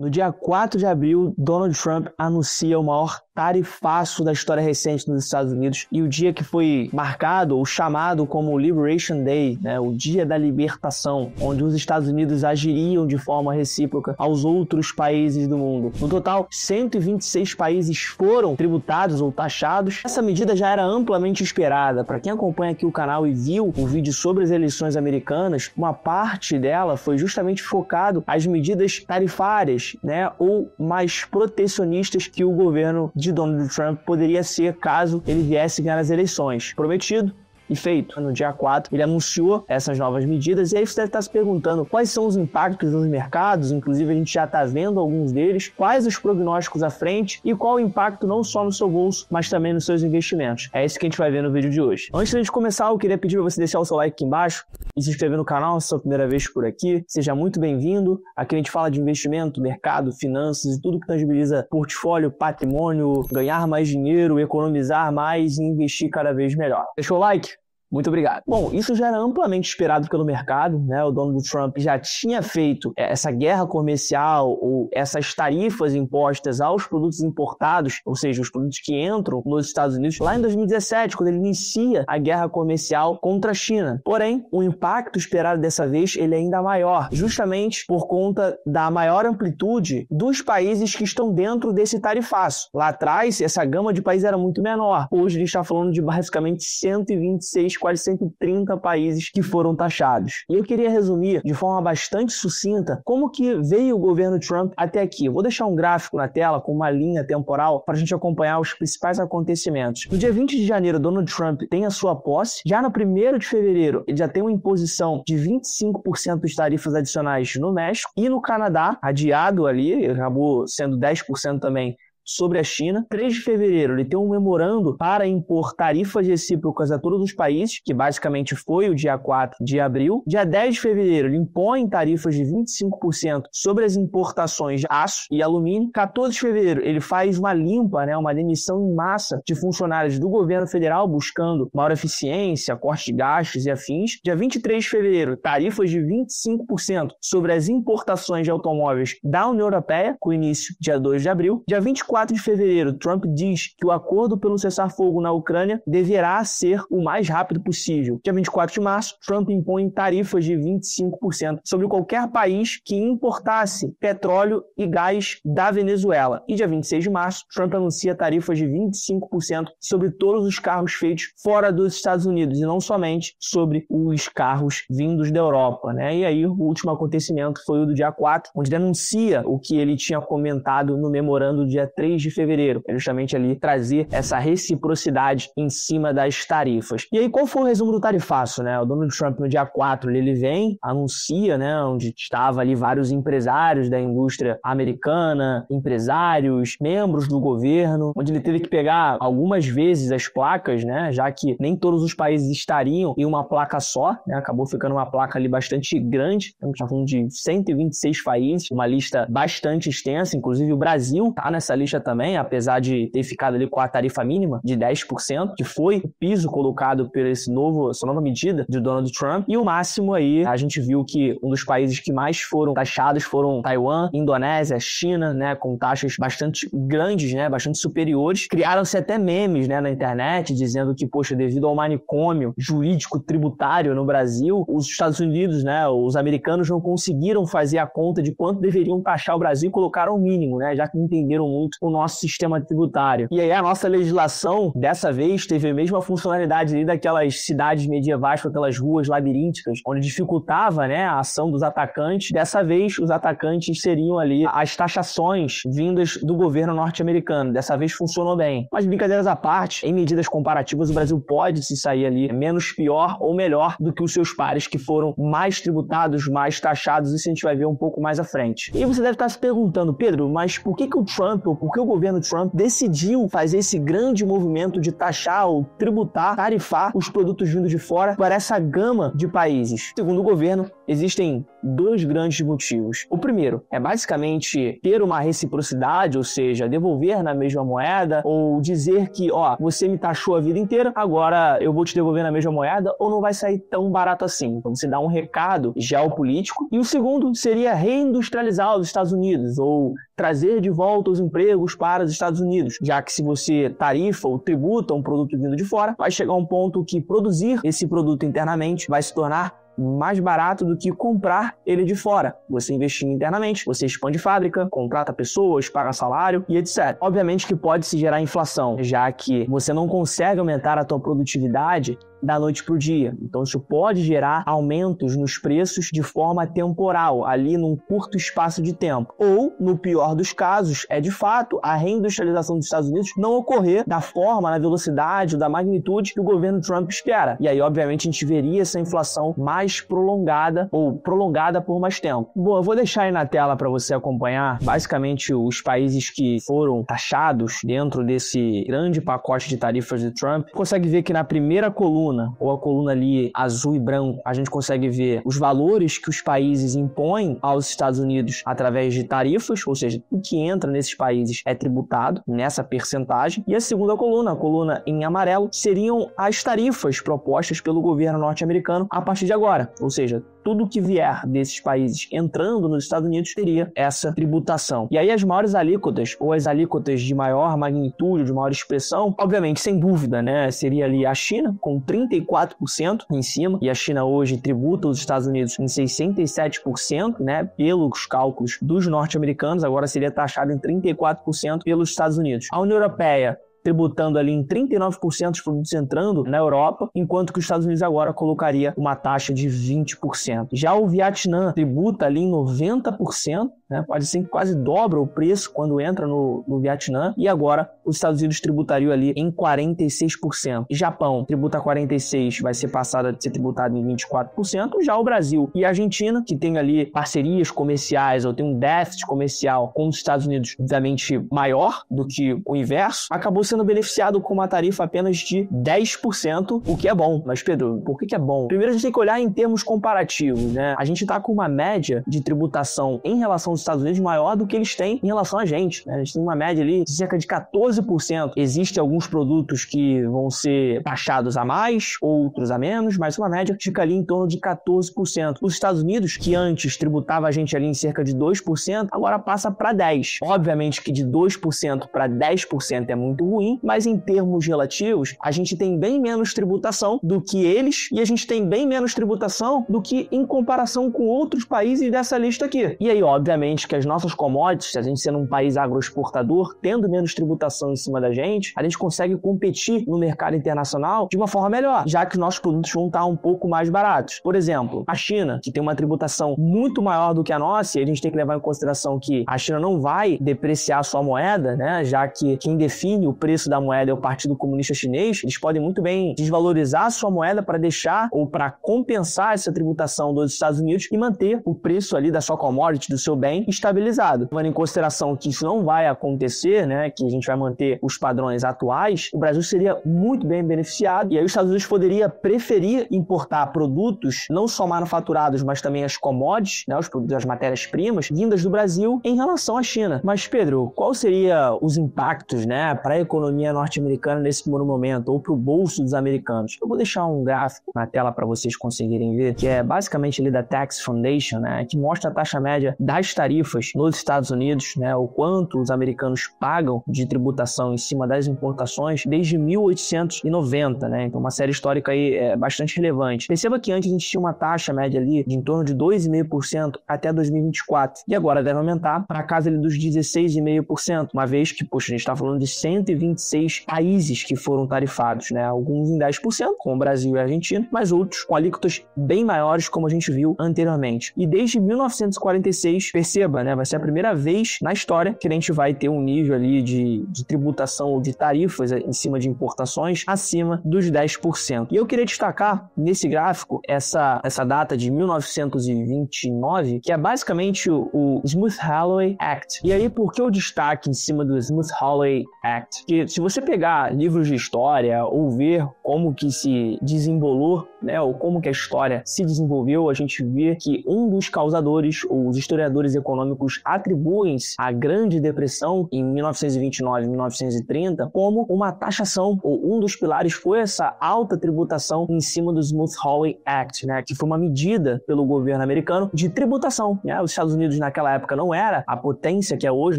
No dia 4 de abril, Donald Trump anuncia o maior tarifaço da história recente nos Estados Unidos e o dia que foi marcado ou chamado como Liberation Day, o Dia da Libertação, onde os Estados Unidos agiriam de forma recíproca aos outros países do mundo. No total, 126 países foram tributados ou taxados. Essa medida já era amplamente esperada. Para quem acompanha aqui o canal e viu o vídeo sobre as eleições americanas, uma parte dela foi justamente focado às medidas tarifárias, ou mais protecionistas que o governo de Donald Trump poderia ser caso ele viesse ganhar as eleições. Prometido e feito. No dia 4, ele anunciou essas novas medidas e aí você deve estar se perguntando quais são os impactos nos mercados, inclusive a gente já está vendo alguns deles, quais os prognósticos à frente e qual o impacto não só no seu bolso, mas também nos seus investimentos. É isso que a gente vai ver no vídeo de hoje. Antes de a gente começar, eu queria pedir para você deixar o seu like aqui embaixo e se inscrever no canal se é a sua primeira vez por aqui. Seja muito bem-vindo. Aqui a gente fala de investimento, mercado, finanças e tudo que tangibiliza portfólio, patrimônio, ganhar mais dinheiro, economizar mais e investir cada vez melhor. Deixou o like? Muito obrigado. Bom, isso já era amplamente esperado pelo mercado, O Donald Trump já tinha feito essa guerra comercial ou essas tarifas impostas aos produtos importados, ou seja, os produtos que entram nos Estados Unidos, lá em 2017, quando ele inicia a guerra comercial contra a China. Porém, o impacto esperado dessa vez ele é ainda maior, justamente por conta da maior amplitude dos países que estão dentro desse tarifaço. Lá atrás, essa gama de países era muito menor. Hoje, a gente está falando de basicamente 126 quase 130 países que foram taxados. E eu queria resumir de forma bastante sucinta como que veio o governo Trump até aqui. Eu vou deixar um gráfico na tela com uma linha temporal para a gente acompanhar os principais acontecimentos. No dia 20 de janeiro, Donald Trump tem a sua posse. Já no 1º de fevereiro, ele já tem uma imposição de 25% de tarifas adicionais no México e no Canadá, adiado ali, acabou sendo 10% também sobre a China. 3 de fevereiro, ele tem um memorando para impor tarifas recíprocas a todos os países, que basicamente foi o dia 4 de abril. Dia 10 de fevereiro, ele impõe tarifas de 25% sobre as importações de aço e alumínio. 14 de fevereiro, ele faz uma limpa, uma demissão em massa de funcionários do governo federal, buscando maior eficiência, corte de gastos e afins. Dia 23 de fevereiro, tarifas de 25% sobre as importações de automóveis da União Europeia, com início dia 2 de abril. Dia 24 de fevereiro, Trump diz que o acordo pelo cessar-fogo na Ucrânia deverá ser o mais rápido possível. Dia 24 de março, Trump impõe tarifas de 25% sobre qualquer país que importasse petróleo e gás da Venezuela. E dia 26 de março, Trump anuncia tarifas de 25% sobre todos os carros feitos fora dos Estados Unidos e não somente sobre os carros vindos da Europa. E aí, o último acontecimento foi o do dia 4, onde denuncia o que ele tinha comentado no memorando do dia 3 de fevereiro, é justamente ali trazer essa reciprocidade em cima das tarifas. E aí, qual foi o resumo do tarifaço, O Donald Trump, no dia 4, ele vem, anuncia, onde estava ali vários empresários da indústria americana, empresários, membros do governo, onde ele teve que pegar algumas vezes as placas, já que nem todos os países estariam em uma placa só, acabou ficando uma placa ali bastante grande, estamos falando de 126 países, uma lista bastante extensa, inclusive o Brasil está nessa lista também, apesar de ter ficado ali com a tarifa mínima de 10%, que foi o piso colocado por essa nova medida de Donald Trump. E o máximo aí, a gente viu que um dos países que mais foram taxados foram Taiwan, Indonésia, China, com taxas bastante grandes, bastante superiores. Criaram-se até memes, na internet, dizendo que, poxa, devido ao manicômio jurídico tributário no Brasil, os Estados Unidos, os americanos não conseguiram fazer a conta de quanto deveriam taxar o Brasil e colocaram o mínimo, já que não entenderam muito o nosso sistema tributário. E aí a nossa legislação, dessa vez, teve a mesma funcionalidade ali daquelas cidades medievais com aquelas ruas labirínticas, onde dificultava, a ação dos atacantes. Dessa vez, os atacantes seriam ali as taxações vindas do governo norte-americano. Dessa vez funcionou bem. Mas brincadeiras à parte, em medidas comparativas, o Brasil pode se sair ali menos pior ou melhor do que os seus pares que foram mais tributados, mais taxados. Isso a gente vai ver um pouco mais à frente. E você deve estar se perguntando, Pedro, mas por que o Trump, ou por que o governo Trump decidiu fazer esse grande movimento de taxar ou tributar, tarifar os produtos vindos de fora para essa gama de países? Segundo o governo, existem dois grandes motivos. O primeiro é basicamente ter uma reciprocidade, ou seja, devolver na mesma moeda, ou dizer que, você me taxou a vida inteira, agora eu vou te devolver na mesma moeda, ou não vai sair tão barato assim. Então você dá um recado geopolítico. E o segundo seria reindustrializar os Estados Unidos, ou trazer de volta os empregos para os Estados Unidos, já que se você tarifa ou tributa um produto vindo de fora, vai chegar um ponto que produzir esse produto internamente vai se tornar mais barato do que comprar ele de fora. Você investindo internamente, você expande fábrica, contrata pessoas, paga salário e etc. Obviamente que pode se gerar inflação, já que você não consegue aumentar a tua produtividade da noite para o dia. Então isso pode gerar aumentos nos preços de forma temporal, ali num curto espaço de tempo. Ou, no pior dos casos, é de fato a reindustrialização dos Estados Unidos não ocorrer da forma, na velocidade ou da magnitude que o governo Trump espera. E aí, obviamente, a gente veria essa inflação mais prolongada ou prolongada por mais tempo. Bom, eu vou deixar aí na tela para você acompanhar basicamente os países que foram taxados dentro desse grande pacote de tarifas de Trump. Você consegue ver que na primeira coluna, ou a coluna ali azul e branco, a gente consegue ver os valores que os países impõem aos Estados Unidos através de tarifas, ou seja, o que entra nesses países é tributado nessa percentagem. E a segunda coluna, a coluna em amarelo, seriam as tarifas propostas pelo governo norte-americano a partir de agora, ou seja, tudo que vier desses países entrando nos Estados Unidos teria essa tributação. E aí as maiores alíquotas, ou as alíquotas de maior magnitude, de maior expressão, obviamente, sem dúvida, né, seria ali a China, com 34% em cima, e a China hoje tributa os Estados Unidos em 67%, né, pelos cálculos dos norte-americanos, agora seria taxado em 34% pelos Estados Unidos. A União Europeia tributando ali em 39% dos produtos entrando na Europa, enquanto que os Estados Unidos agora colocaria uma taxa de 20%. Já o Vietnã tributa ali em 90%, né? Pode ser que quase dobra o preço quando entra no Vietnã, e agora os Estados Unidos tributariam ali em 46%. Japão tributa 46%, vai ser passado a ser tributado em 24%. Já o Brasil e a Argentina, que tem ali parcerias comerciais ou tem um déficit comercial com os Estados Unidos, obviamente maior do que o inverso, acabou sendo beneficiado com uma tarifa apenas de 10%, o que é bom. Mas, Pedro, por que é bom? Primeiro a gente tem que olhar em termos comparativos, né? A gente está com uma média de tributação em relação aos Estados Unidos maior do que eles têm em relação a gente, né? A gente tem uma média ali de cerca de 14%. Existem alguns produtos que vão ser taxados a mais, outros a menos, mas uma média fica ali em torno de 14%. Os Estados Unidos, que antes tributava a gente ali em cerca de 2%, agora passa para 10%. Obviamente que de 2% para 10% é muito ruim, mas em termos relativos, a gente tem bem menos tributação do que eles, e a gente tem bem menos tributação do que em comparação com outros países dessa lista aqui. E aí, obviamente, que as nossas commodities, a gente sendo um país agroexportador, tendo menos tributação em cima da gente, a gente consegue competir no mercado internacional de uma forma melhor, já que os nossos produtos vão estar um pouco mais baratos. Por exemplo, a China, que tem uma tributação muito maior do que a nossa, e a gente tem que levar em consideração que a China não vai depreciar sua moeda, né, já que quem define o preço da moeda é o Partido Comunista Chinês, eles podem muito bem desvalorizar a sua moeda para deixar ou para compensar essa tributação dos Estados Unidos e manter o preço ali da sua commodity, do seu bem, estabilizado. Levando em consideração que isso não vai acontecer, né, que a gente vai manter os padrões atuais, o Brasil seria muito bem beneficiado, e aí os Estados Unidos poderia preferir importar produtos não só manufaturados, mas também as commodities, né, os produtos, as matérias-primas, vindas do Brasil em relação à China. Mas, Pedro, qual seria os impactos, né, para a economia norte-americana nesse primeiro momento, ou para o bolso dos americanos? Eu vou deixar um gráfico na tela para vocês conseguirem ver, que é basicamente ali da Tax Foundation, né, que mostra a taxa média das tarifas nos Estados Unidos, né, o quanto os americanos pagam de tributação em cima das importações desde 1890, né, então uma série histórica aí é bastante relevante. Perceba que antes a gente tinha uma taxa média ali de em torno de 2,5% até 2024, e agora deve aumentar para casa ali dos 16,5%, uma vez que, poxa, a gente está falando de 126 países que foram tarifados, né, alguns em 10%, como o Brasil e a Argentina, mas outros com alíquotas bem maiores, como a gente viu anteriormente. E desde 1946, perceba, né, vai ser a primeira vez na história que a gente vai ter um nível ali de tributação ou de tarifas em cima de importações acima dos 10%. E eu queria destacar nesse gráfico essa data de 1929, que é basicamente o Smoot-Halley Act. E aí, por que o destaque em cima do Smoot-Halley Act? Que se você pegar livros de história ou ver como que se desembolou né, ou como que a história se desenvolveu, a gente vê que um dos causadores, ou os historiadores econômicos atribuem a Grande Depressão em 1929 e 1930 como uma taxação, ou um dos pilares foi essa alta tributação em cima do Smoot-Hawley Act, né, que foi uma medida pelo governo americano de tributação, né? Os Estados Unidos naquela época não era a potência que é hoje,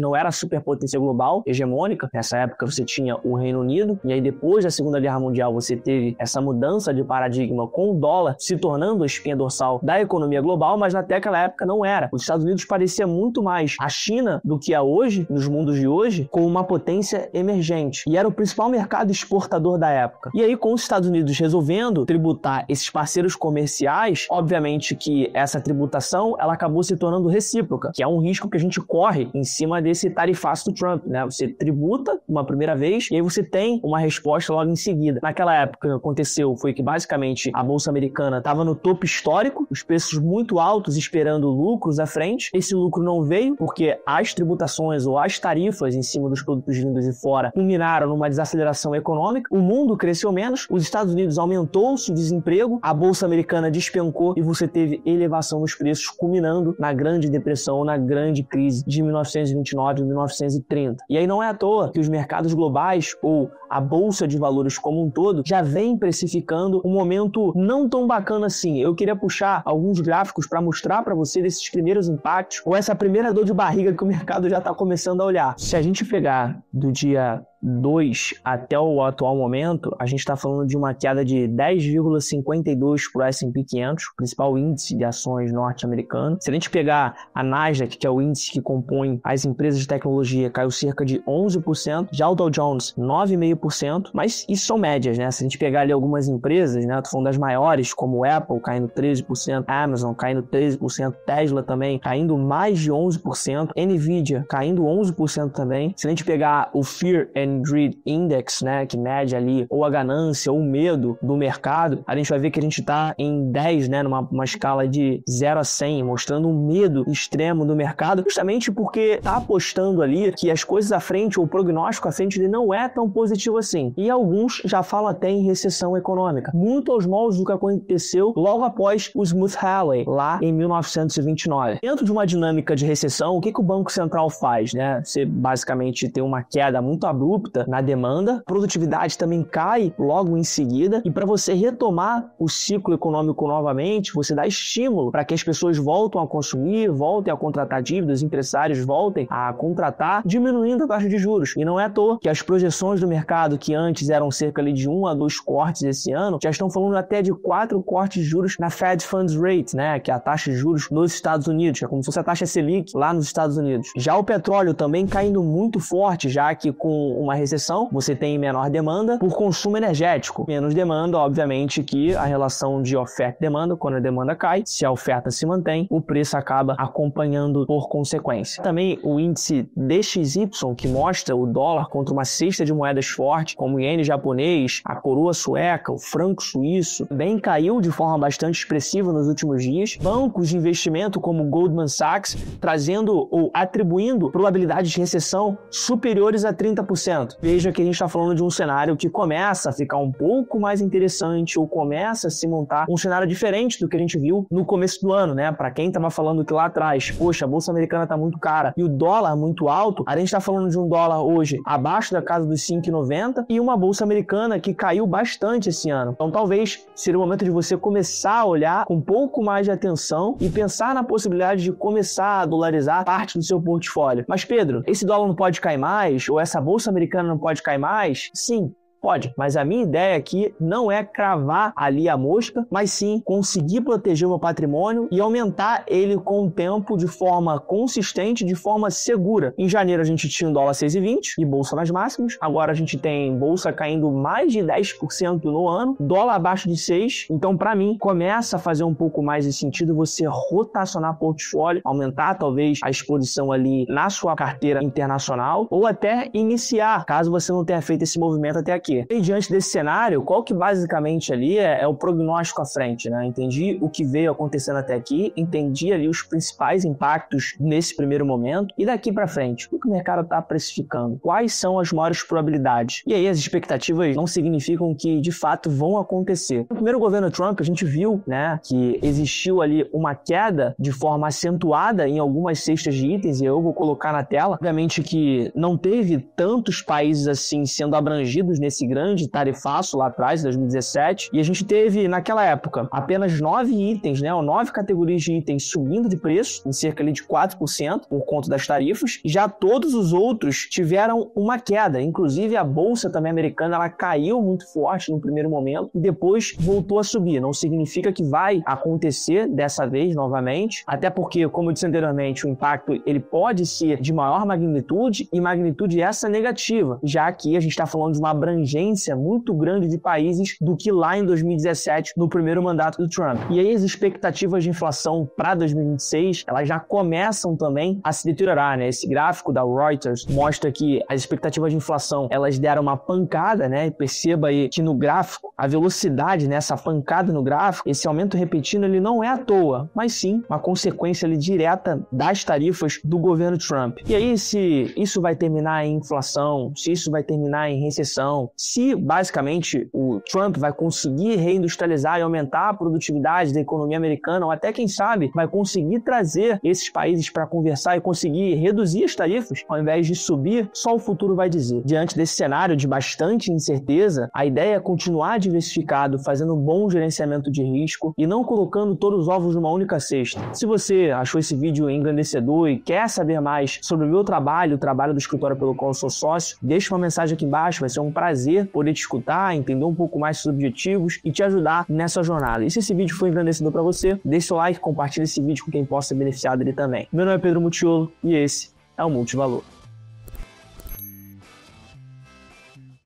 não era a superpotência global hegemônica. Nessa época você tinha o Reino Unido, e aí depois da Segunda Guerra Mundial você teve essa mudança de paradigma com o dólar se tornando a espinha dorsal da economia global, mas até aquela época não era. Os Estados Unidos parecia muito mais a China do que é hoje, nos mundos de hoje, como uma potência emergente, e era o principal mercado exportador da época. E aí, com os Estados Unidos resolvendo tributar esses parceiros comerciais, obviamente que essa tributação ela acabou se tornando recíproca, que é um risco que a gente corre em cima desse tarifaço do Trump, né? Você tributa uma primeira vez e aí você tem uma resposta logo em seguida. Naquela época, o que aconteceu foi que basicamente a Bolsa Americana estava no topo histórico, os preços muito altos esperando lucros à frente. Esse lucro não veio porque as tributações ou as tarifas em cima dos produtos vindos de fora culminaram numa desaceleração econômica. O mundo cresceu menos, os Estados Unidos aumentou-se o desemprego, a Bolsa Americana despencou e você teve elevação nos preços, culminando na Grande Depressão, na grande crise de 1929 e 1930. E aí não é à toa que os mercados globais ou a Bolsa de Valores como um todo já vem precificando um momento não tão bacana assim. Eu queria puxar alguns gráficos para mostrar para você desses primeiros impactos ou essa primeira dor de barriga que o mercado já está começando a olhar. Se a gente pegar do dia 2 até o atual momento, a gente está falando de uma queda de 10,52 para o S&P 500, o principal índice de ações norte-americano. Se a gente pegar a Nasdaq, que é o índice que compõe as empresas de tecnologia, caiu cerca de 11%, já o Dow Jones 9,5%, mas isso são médias, né? Se a gente pegar ali algumas empresas, né, tô falando das maiores, como Apple caindo 13%, Amazon caindo 13%, Tesla também caindo mais de 11%, Nvidia caindo 11% também. Se a gente pegar o Fear and Greed Index, né, que mede ali ou a ganância ou o medo do mercado, a gente vai ver que a gente está em 10, né, numa escala de 0 a 100, mostrando um medo extremo do mercado, justamente porque está apostando ali que as coisas à frente, ou o prognóstico à frente, ele não é tão positivo assim. E alguns já falam até em recessão econômica, muito aos moldes do que aconteceu logo após o Smoot-Hawley, lá em 1929. Dentro de uma dinâmica de recessão, o que o Banco Central faz, né? Você basicamente tem uma queda muito abrupta na demanda, produtividade também cai logo em seguida, e para você retomar o ciclo econômico novamente, você dá estímulo para que as pessoas voltem a consumir, voltem a contratar dívidas, empresários voltem a contratar, diminuindo a taxa de juros. E não é à toa que as projeções do mercado, que antes eram cerca ali de 1 a 2 cortes esse ano, já estão falando até de 4 cortes de juros na Fed Funds Rate, né, que é a taxa de juros nos Estados Unidos, que é como se fosse a taxa Selic lá nos Estados Unidos. Já o petróleo também caindo muito forte, já que com uma recessão você tem menor demanda por consumo energético. Menos demanda, obviamente que a relação de oferta e demanda, quando a demanda cai, se a oferta se mantém, o preço acaba acompanhando por consequência. Também o índice DXY, que mostra o dólar contra uma cesta de moedas forte, como o iene japonês, a coroa sueca, o franco suíço, também caiu de forma bastante expressiva nos últimos dias. Bancos de investimento como Goldman Sachs trazendo ou atribuindo probabilidades de recessão superiores a 30%. Veja que a gente está falando de um cenário que começa a ficar um pouco mais interessante, ou começa a se montar um cenário diferente do que a gente viu no começo do ano, né? Para quem estava falando que lá atrás, poxa, a Bolsa Americana está muito cara e o dólar muito alto, a gente está falando de um dólar hoje abaixo da casa dos 5,90 e uma Bolsa Americana que caiu bastante esse ano. Então talvez seria o momento de você começar a olhar com um pouco mais de atenção e pensar na possibilidade de começar a dolarizar parte do seu portfólio. Mas Pedro, esse dólar não pode cair mais? Ou essa Bolsa Americana não pode cair mais? Sim, pode, mas a minha ideia aqui não é cravar ali a mosca, mas sim conseguir proteger o meu patrimônio e aumentar ele com o tempo de forma consistente, de forma segura. Em janeiro a gente tinha um dólar 6,20 e bolsa nas máximas, agora a gente tem bolsa caindo mais de 10% no ano, dólar abaixo de 6, então para mim começa a fazer um pouco mais de sentido você rotacionar portfólio, aumentar talvez a exposição ali na sua carteira internacional ou até iniciar, caso você não tenha feito esse movimento até aqui, quê? E diante desse cenário, qual que basicamente ali é o prognóstico à frente, né? Entendi o que veio acontecendo até aqui, entendi ali os principais impactos nesse primeiro momento, e daqui para frente, o que o mercado está precificando? Quais são as maiores probabilidades? E aí as expectativas não significam que de fato vão acontecer. No primeiro governo Trump, a gente viu, né, que existiu ali uma queda de forma acentuada em algumas cestas de itens, e eu vou colocar na tela. Obviamente que não teve tantos países assim sendo abrangidos nesse grande tarifaço lá atrás, em 2017, e a gente teve naquela época apenas 9 itens, né, ou 9 categorias de itens subindo de preço, em cerca ali de 4% por conta das tarifas, e já todos os outros tiveram uma queda, inclusive a bolsa também americana, ela caiu muito forte no primeiro momento e depois voltou a subir. Não significa que vai acontecer dessa vez novamente, até porque, como eu disse anteriormente, o impacto ele pode ser de maior magnitude e magnitude essa negativa, já que a gente está falando de uma abrangência muito grande de países do que lá em 2017, no primeiro mandato do Trump. E aí as expectativas de inflação para 2026, elas já começam também a se deteriorar, né? Esse gráfico da Reuters mostra que as expectativas de inflação, elas deram uma pancada, né? Perceba aí que no gráfico, a velocidade, né? Essa pancada no gráfico, esse aumento repetido, ele não é à toa, mas sim uma consequência ali direta das tarifas do governo Trump. E aí, se isso vai terminar em inflação, se isso vai terminar em recessão, se basicamente o Trump vai conseguir reindustrializar e aumentar a produtividade da economia americana, ou até quem sabe vai conseguir trazer esses países para conversar e conseguir reduzir as tarifas ao invés de subir, só o futuro vai dizer. Diante desse cenário de bastante incerteza, a ideia é continuar diversificado, fazendo um bom gerenciamento de risco e não colocando todos os ovos numa única cesta. Se você achou esse vídeo engrandecedor e quer saber mais sobre o meu trabalho, o trabalho do escritório pelo qual eu sou sócio, deixa uma mensagem aqui embaixo, vai ser um prazer poder te escutar, entender um pouco mais sobre os objetivos e te ajudar nessa jornada. E se esse vídeo foi engrandecedor para você, deixa seu like, compartilha esse vídeo com quem possa ser beneficiado dele também. Meu nome é Pedro Mutiolo e esse é o Multivalor.